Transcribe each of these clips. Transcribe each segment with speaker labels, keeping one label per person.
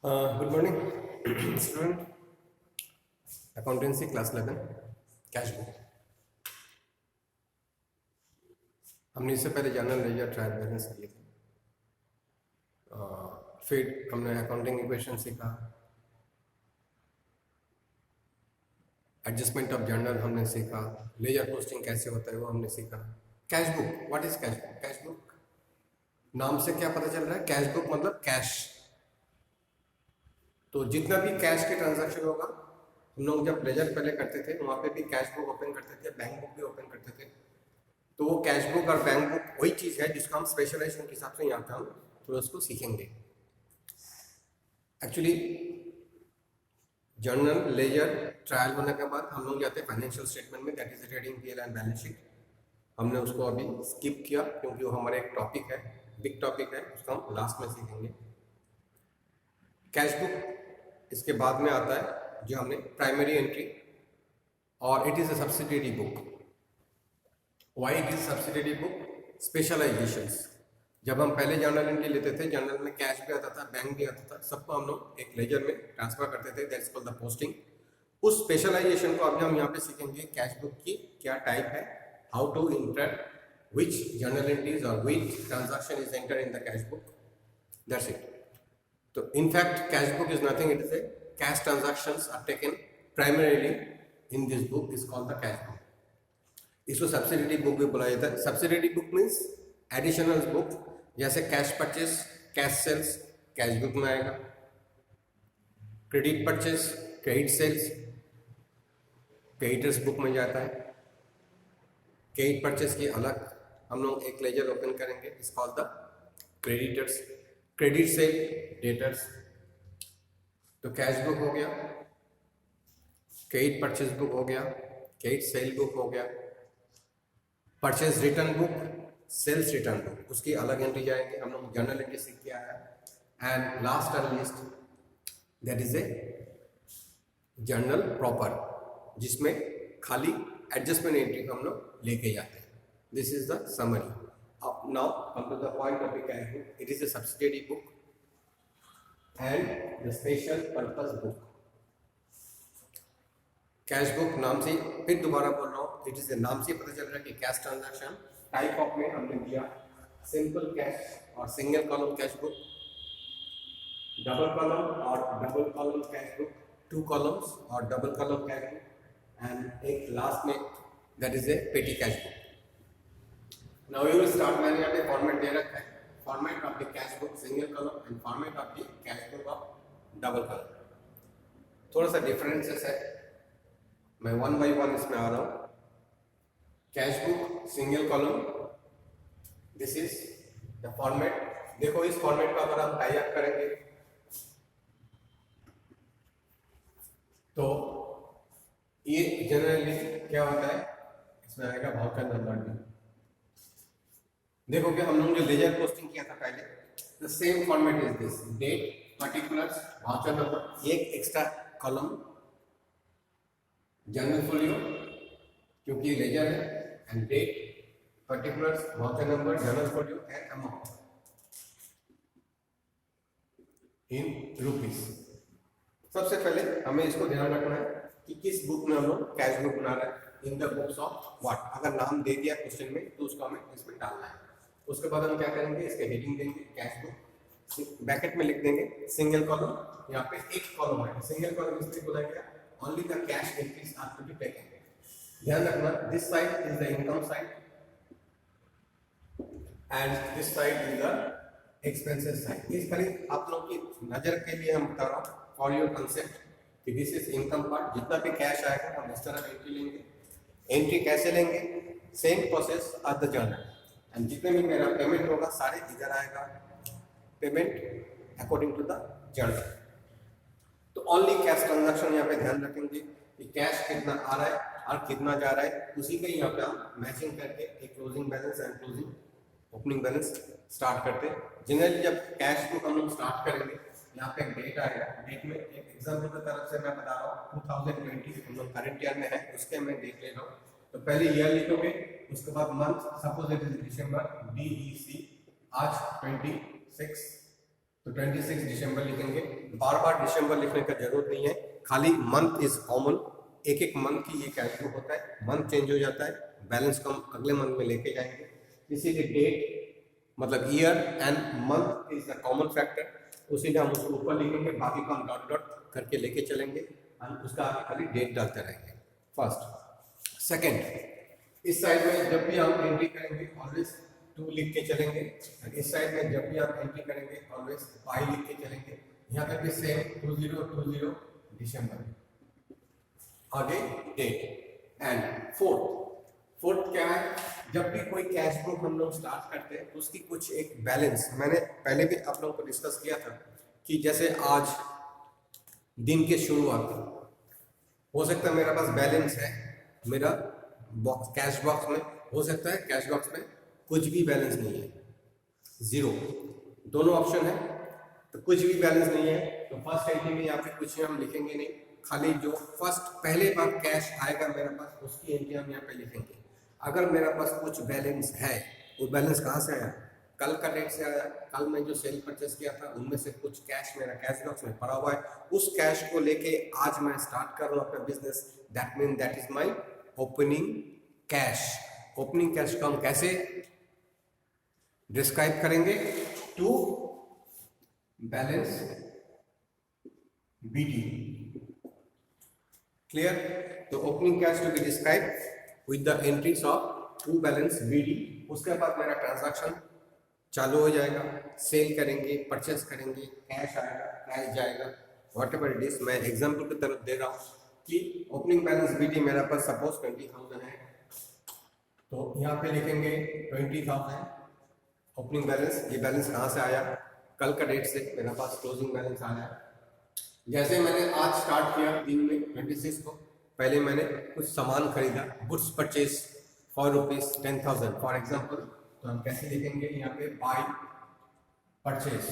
Speaker 1: Good morning student. Accountancy class 11 cash book. हमने इससे पहले जनरल लेजर ट्रायल बैलेंस किए थे। फिर हमने अकाउंटिंग इक्वेशन सीखा, एडजस्टमेंट ऑफ जर्नल हमने सीखा, लेजर पोस्टिंग कैसे होता है वो हमने सीखा। Cash book, what is cash book? Cash book नाम से क्या पता चल रहा है? कैश बुक मतलब कैश। तो जितना भी कैश के ट्रांजैक्शन होगा, हम लोग जब लेजर पहले करते थे वहाँ पे भी कैश बुक ओपन करते थे, बैंक बुक भी ओपन करते थे। तो वो कैश बुक और बैंक बुक वही चीज़ है जिसको हम स्पेशलाइजेशन के हिसाब से यहाँ पे हम थोड़ा उसको सीखेंगे। एक्चुअली जर्नल लेजर ट्रायल होने के बाद हम लोग जाते हैं फाइनेंशियल स्टेटमेंट में, that is trading PL and balance sheet. हमने उसको अभी स्किप किया क्योंकि वो हमारा एक टॉपिक है, बिग टॉपिक है, उसको हम लास्ट में सीखेंगे। कैश बुक इसके बाद में आता है जो हमने प्राइमरी एंट्री, और it is a subsidiary book. Why it is subsidiary book? Specialisations. जब हम पहले जर्नल एंट्री लेते थे, जर्नल में कैश भी आता था, बैंक भी आता था, सबको हम लोग एक लेजर में ट्रांसफर करते थे, दैट्स कॉल्ड द पोस्टिंग। उस स्पेशलाइजेशन को अभी हम यहाँ पे सीखेंगे। कैश बुक की क्या टाइप है, how to enter which journal entries और which transaction is enter in the cash book, that's it. So in fact, cash book is nothing. It is a cash transactions are taken primarily in this book is called the cash book. इसको subsidiary book भी बोला जाता है। Subsidiary book means additional book, जैसे cash purchase, cash sales cash book में आएगा, credit purchase, credit sales creditors book में जाता है। क्रेडिट परचेस की अलग हम लोग एक लेजर ओपन करेंगे, इस called the creditors. Credit sale debtors. तो कैश बुक हो गया, क्रेडिट परचेज बुक हो गया, क्रेडिट सेल बुक हो गया, purchase return book, sales return book, उसकी अलग एंट्री जाएंगे। हम लोग जर्नल एंट्री सीख के आया। And last and list that is A journal proper, जिसमें खाली एडजस्टमेंट एंट्री हम लोग लेके जाते हैं। This is the summary. Now come to the point of the cash book. It is a subsidiary book and the special purpose book. Cash book नाम से, फिर दोबारा बोल रहा हूँ, इट इज नाम से पता चल रहा है कि कैश ट्रांजैक्शन टाइप ऑफ में हमने दिया सिंपल कैश और single column cash book, double column और double column cash book, two columns और double column cash book, and एक लास्ट में that is a petty cash book. Now you will start, मैंने यहाँ पे फॉर्मेट दे रखा है, format of the cash book single column and format of the cash book of double column. थोड़ा सा differences है, मैं वन बाय वन इसमें आ रहा हूँ। Cash book single column, this is the format. देखो इस फॉर्मेट का अगर हम टाई अप करेंगे तो ये जनरली क्या होता है, इसमें आएगा वाउचर नंबर भी। देखो कि हम लोग जो लेजर पोस्टिंग किया था पहले, the same format is this, date, particulars, voucher number, एक एक्स्ट्रा कॉलम जनरल फोलियो क्योंकि लेजर है, and date, particulars, voucher number, general folio and amount in rupees. सबसे पहले हमें इसको ध्यान रखना है कि किस बुक में हम लोग कैश बुक बना रहे हैं, in the books of what. अगर नाम दे दिया क्वेश्चन में तो उसको हमें इसमें डालना है। उसके बाद हम क्या करेंगे, इसके हेडिंग देंगे कैश बुक, ब्रैकेट में लिख देंगे सिंगल कॉलम। यहाँ पे एक कॉलम है, सिंगल कॉलम इसलिए बोला गया only the cash entries are to be taken. ध्यान रखना, this side is the income side and this side is the expenses side. इस खाली आप लोग की नजर के लिए हम बता रहा हूँ, फॉर योर कंसेप्ट, कि दिस इज इनकम पार्ट। जितना भी कैश आएगा हम इस तरह एंट्री लेंगे। एंट्री कैसे लेंगे? Same process at the journal, and जितने भी मेरा पेमेंट होगा सारे इधर आएगा, payment according to the journal. तो ओनली कैश ट्रांजैक्शन यहाँ पे ध्यान रखेंगे कि कैश कितना आ रहा है और कितना जा रहा है, उसी के यहाँ पे हम मैचिंग करके एक closing balance and closing opening balance start करते हैं। जनरली जब कैश बुक हम लोग स्टार्ट करेंगे, यहाँ पे एक डेट आएगा। डेट में एक एग्जाम्पल की तरफ से मैं बता रहा हूँ, 2020 हम लोग करंट ईयर में है, उसके मैं डेट ले रहा हूँ। तो पहले ईयर लिखोगे, उसके बाद month, suppose it is December, DEC, आज 26 तो 26 दिसंबर लिखेंगे। बार बार दिसंबर लिखने का जरूरत नहीं है, खाली मंथ इज कॉमन। एक एक मंथ की ये कैश बुक होता है, मंथ चेंज हो जाता है, बैलेंस को हम अगले मंथ में लेके जाएंगे। इसीलिए डेट मतलब year and month is the common factor, उसीलिए हम उसको ऊपर लिखेंगे, बाकी को हम डॉट डॉट करके लेके चलेंगे और उसका आगे खाली डेट डालते रहेंगे। फर्स्ट। सेकेंड, इस साइड में जब भी हम एंट्री करेंगे ऑलवेज 2 लिख के चलेंगे, इस साइड में जब भी आप एंट्री करेंगे ऑलवेज बाई लिख के चलेंगे। यहाँ पे भी सेम 2020 दिसंबर, आगे डेट। एंड फोर्थ क्या है, जब भी कोई कैश बुक हम लोग स्टार्ट करते हैं तो उसकी कुछ एक बैलेंस, मैंने पहले भी आप लोगों को डिस्कस किया था कि जैसे आज दिन के शुरुआत हो सकता है मेरे पास बैलेंस है, मेरा बॉक्स कैश बॉक्स में हो सकता है कैश बॉक्स में कुछ भी बैलेंस नहीं है, जीरो, दोनों ऑप्शन है। तो कुछ भी बैलेंस नहीं है तो फर्स्ट एंट्री में यहाँ पे कुछ हम लिखेंगे नहीं, खाली जो फर्स्ट पहले बार कैश आएगा मेरे पास उसकी एंट्री हम यहाँ पे लिखेंगे। अगर मेरे पास कुछ बैलेंस है, वो बैलेंस कहाँ से आया, कल का डेट से आया, कल मैं जो सेल परचेस किया था उनमें से कुछ कैश मेरा कैश बॉक्स में पड़ा हुआ है, उस कैश को लेके आज मैं स्टार्ट कर रहा हूँ अपना business, that mean that is my opening cash. Opening cash को हम कैसे डिस्क्राइब करेंगे, टू बैलेंस बीडी, क्लियर। तो opening cash to be describe with the entries of to balance BD. उसके बाद मेरा ट्रांजैक्शन चालू हो जाएगा, सेल करेंगे, परचेस करेंगे, कैश आएगा, कैश जाएगा, व्हाटएवर इट इज। मैं एग्जांपल की तरफ दे रहा हूँ कि ओपनिंग बैलेंस बीडी मेरा पास सपोज 20,000 है, तो यहाँ पे लिखेंगे 20,000 ओपनिंग बैलेंस। ये बैलेंस कहाँ से आया, कल का डेट से मेरा पास क्लोजिंग बैलेंस आया। जैसे मैंने आज स्टार्ट किया दिन में 26 को, पहले मैंने कुछ सामान खरीदा, goods purchase for ₹10,000 for example, तो हम कैसे लिखेंगे यहाँ पे, बाय परचेज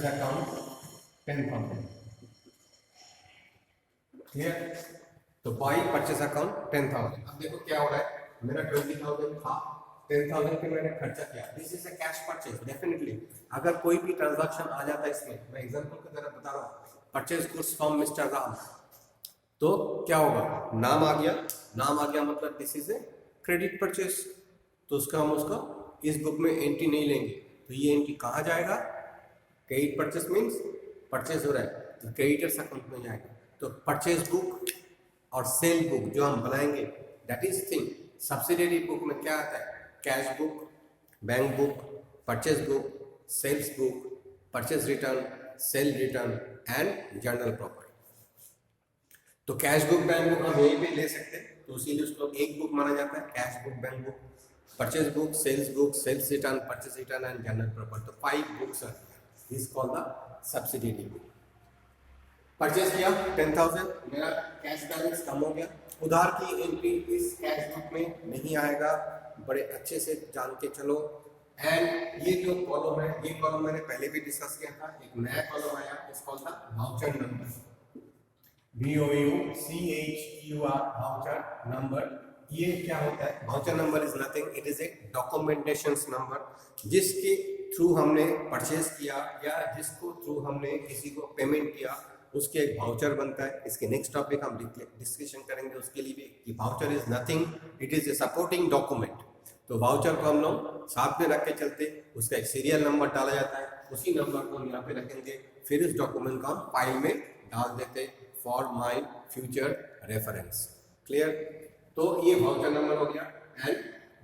Speaker 1: अकाउंट 10,000, क्लियर। तो बाय परचेज अकाउंट 10,000। अब देखो क्या हो रहा है, मेरा 20,000 था, 10,000 पे मैंने खर्चा किया, this is a cash purchase. Definitely अगर कोई भी ट्रांजैक्शन आ जाता है इसमें, मैं एग्जांपल की तरह बता रहा हूँ, purchase goods from mister Ram, तो क्या होगा, नाम आ गया, नाम आ गया मतलब this is a credit purchase, तो उसका हम उसका इस बुक में एंट्री नहीं लेंगे। तो ये एंट्री कहाँ जाएगा, क्रेडिट परचेज मीन्स परचेज हो रहा है तो क्रेडिटर्स अकाउंट में जाएगा। तो परचेज बुक और सेल बुक जो हम बनाएंगे that is thing. Subsidiary book में क्या आता है, cash book, bank book, purchase book, sales book, purchase return, sale return and journal property. तो कैश बुक, बैंक बुक हम यहीं पे ले सकते हैं, तो इसीलिए उसको एक बुक माना जाता है, cash book, bank book, purchase book, sales return, purchase return and journal property. तो 5 books are this called the subsidiary book. Purchase किया 10,000, मेरा कैश बैलेंस कम हो गया, उधार की एंट्री इस कैश बुक में नहीं आएगा, बड़े अच्छे से जान के चलो। एंड ये जो कॉलम है, ये कॉलम मैंने पहले भी डिस्कस किया था, एक नया कॉलम आया, इस called the voucher number, VOUCHER, voucher number. ये क्या होता है, voucher number is nothing, it is a documentation number, जिसके थ्रू हमने परचेज किया या जिसको थ्रू हमने किसी को पेमेंट किया, उसके एक वाउचर बनता है। इसके नेक्स्ट टॉपिक हम डिस्कशन करेंगे उसके लिए भी कि voucher is nothing, it is a supporting document. तो वाउचर को हम लोग साथ में रख के चलते, उसका एक सीरियल नंबर डाला जाता है, उसी नंबर को हम यहाँ पे रखेंगे, फिर इस डॉक्यूमेंट को हम फाइल में डाल देते for my future reference, clear. तो ये वाउचर नंबर हो गया। एंड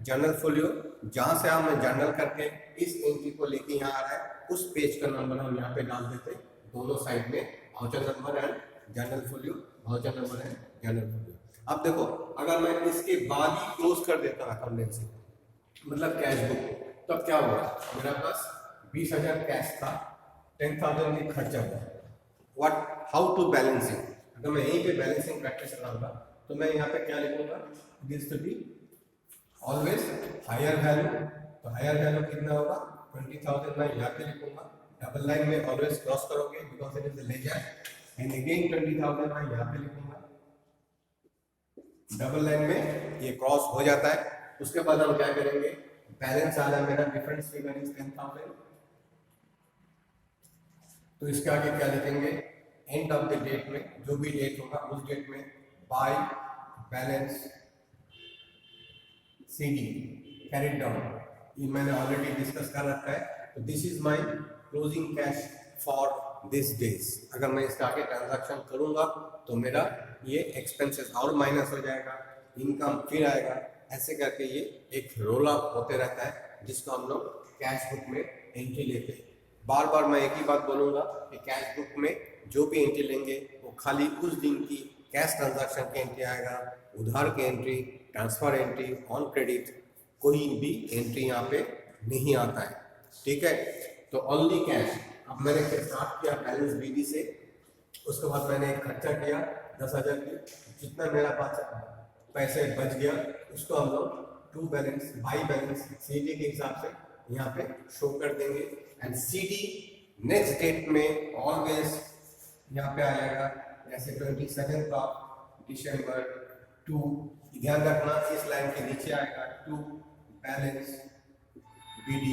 Speaker 1: जर्नल फोलियो, जहाँ से हम जर्नल करके इस एंट्री को लेके यहाँ आ रहा है, उस पेज का नंबर हम यहाँ पे डाल देते, दोनों साइड में voucher number and journal folio, voucher number and journal folio. अब देखो, अगर मैं इसके बाद ही क्लोज कर देता अकाउंटेंसी मतलब कैश बुक, तब क्या होगा, मेरा पास 20,000 कैश था, 10,000 में खर्चा हुआ, व्हाट हाउ टू बैलेंसिंग। अगर मैं यहीं पे बैलेंसिंग प्रैक्टिस कराऊंगा तो मैं यहाँ पे क्या लिखूंगा, this to be always higher value. तो हायर वैल्यू कितना होगा, 20,000 मैं यहाँ पे लिखूंगा, डबल लाइन में ऑलवेज क्रॉस करोगे because it is ledger, and again 20,000 मैं यहाँ पे लिखूंगा, डबल लाइन में ये क्रॉस हो जाता है। उसके बाद हम क्या करेंगे, बैलेंस आ रहा है मेरा, डिफरेंस फिगर इज 10,000। तो इसके आगे क्या लिखेंगे, एंड ऑफ द डेट में, जो भी डेट होगा उस डेट में, by balance CD carried down. ये मैंने ऑलरेडी डिस्कस कर रखा है। तो this is my closing cash for this days. अगर मैं इसका आगे ट्रांजैक्शन करूंगा तो मेरा ये एक्सपेंसेस और माइनस हो जाएगा, इनकम फिर आएगा, ऐसे करके ये एक रोल अप होते रहता है, जिसको हम लोग कैश बुक में एंट्री लेते हैं। बार बार मैं एक ही बात बोलूंगा कि कैश बुक में जो भी एंट्री लेंगे वो खाली उस दिन की कैश ट्रांजैक्शन की एंट्री आएगा, उधार की entry, transfer entry, on credit कोई भी एंट्री यहाँ पे नहीं आता है, ठीक है। तो ओनली कैश। अब मैंने स्टार्ट किया बैलेंस BD से, उसके बाद मैंने एक खर्चा किया 10,000 की, जितना मेरा पास पैसे बच गया उसको हम लोग to balance by balance CD के हिसाब से यहाँ पे शो कर देंगे। एंड CD नेक्स्ट डेट में ऑलवेज यहाँ पे आएगा, जैसे 22 दिसंबर 2, ध्यान रखना इस लाइन के नीचे आएगा, टू बैलेंस BD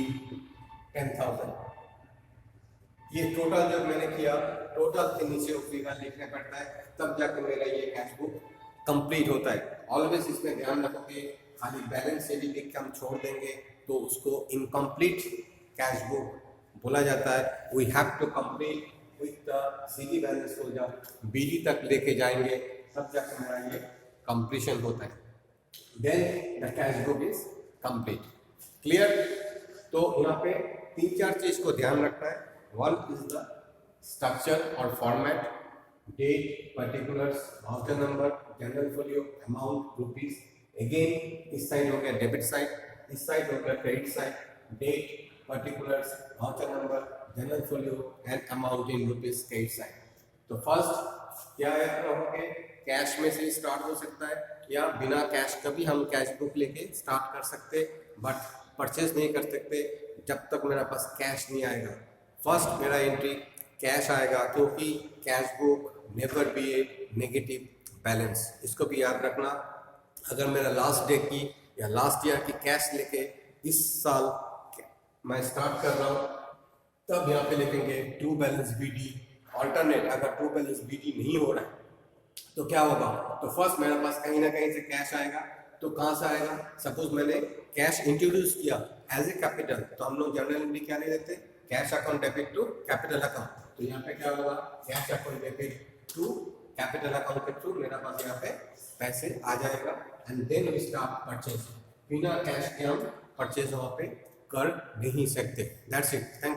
Speaker 1: 10,000। ये टोटल जब मैंने किया, टोटल के नीचे वो फिगर लिखना पड़ता है, तब जाकर मेरा ये कैश बुक कंप्लीट होता है। ऑलवेज इसमें ध्यान रखोगे, खाली बैलेंस CD लिख के हम छोड़ देंगे तो उसको इनकम्प्लीट कैश बुक बोला जाता है। We have to complete with the CD balance को जब BD तक लेके जाएंगे तब जाकर मेरा ये कंप्लीशन होता है, then the cash book is complete. Clear? तो यहाँ पे 3-4 चीज को ध्यान रखना है। वन इज द स्ट्रक्चर और format, date, particulars, voucher number, general folio, amount rupees. Again इस साइड हो गया डेबिट साइड, इस साइड हो गया credit side, date, particulars, voucher number, general folio and amount in rupees credit side. तो first क्या है, कहोगे कैश में से स्टार्ट हो सकता है या बिना कैश का भी हम कैश बुक लेके स्टार्ट कर सकते, बट परचेज नहीं कर सकते जब तक मेरा पास कैश नहीं आएगा। फर्स्ट मेरा एंट्री कैश आएगा, क्योंकि cash book never be A negative balance, इसको भी याद रखना। अगर मेरा लास्ट डे की या लास्ट ईयर की कैश लेके इस साल मैं स्टार्ट कर रहा हूँ, तब यहाँ पे लिखेंगे टू बैलेंस BD। ऑल्टरनेट अगर टू बैलेंस BD नहीं हो रहा है तो क्या होगा, तो फर्स्ट मेरे पास कहीं ना कहीं से कैश आएगा। तो कहाँ से आएगा, सपोज मैंने कैश इंट्रोड्यूस किया एज ए कैपिटल, तो हम लोग जनरल एंट्री क्या नहीं देते, cash account debit to capital account. तो यहाँ पे क्या होगा, cash account debit to capital account के थ्रू मेरा पास यहाँ पे पैसे आ जाएगा। And then we start purchase. बिना कैश के हम परचेज वहाँ पे कर नहीं सकते। That's it, thank